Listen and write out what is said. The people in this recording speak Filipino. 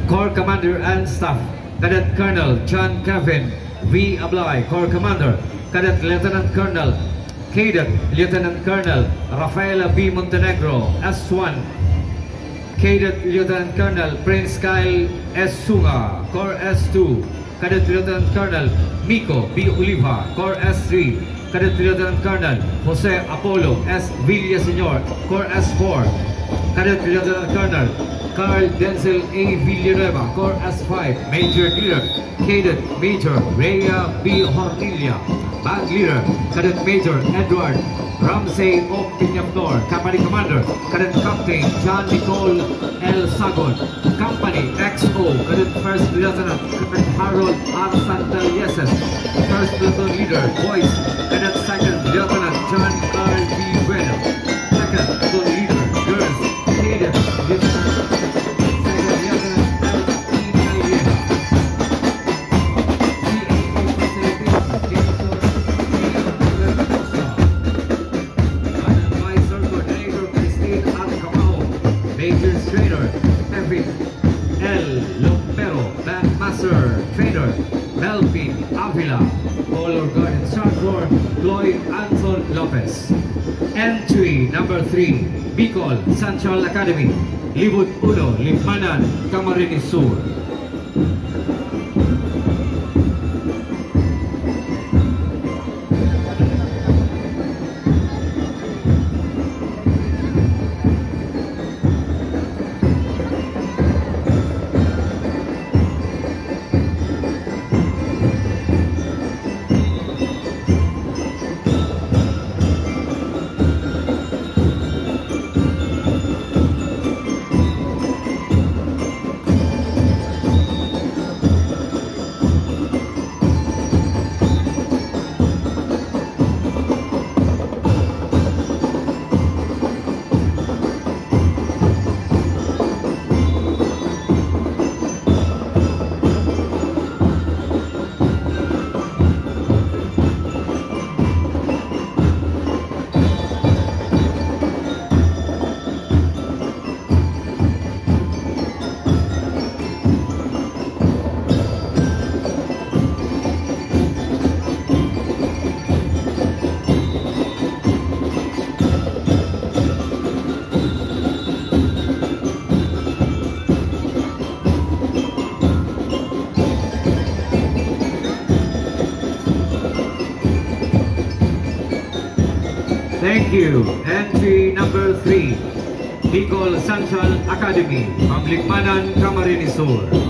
Corps Commander and Staff, Cadet Colonel John Kevin V. Ablay, Corps Commander, Cadet Lieutenant Colonel, Cadet Lieutenant Colonel Rafaela B. Montenegro, S1, Cadet Lieutenant Colonel Prince Kyle S. Sunga, Corps S2, Cadet Lieutenant Colonel Miko B. Oliva, Corps S3, Cadet Lieutenant Colonel Jose Apollo S. Villaseñor, Corps S4, Cadet Lieutenant Colonel Carl Denzel A. Villanueva, Corps S5, Major Leader, Cadet Major Rhea B. Hornilla, Band Leader, Cadet Major Edward Ramsey O. Peñafrancia, Company Commander, Cadet Captain John Nicole L. Sagon, Company XO, Cadet First Lieutenant Cadet Harold R. Santalieses, First Platoon Leader, Boys, Cadet Second Lieutenant John R. B. Bueno, Second Platoon Leader, Girls, Cadet Lieutenant Trainer Melvin Avila, Color Guard Instructor Lloyd Anton Lopez. Entry number 3, Bicol Central Academy, Libud 1, Limanan, Camarines Sur. Thank you. Entry number 3, Bicol Central Academy, Pamlikmanan, Camarines Sur.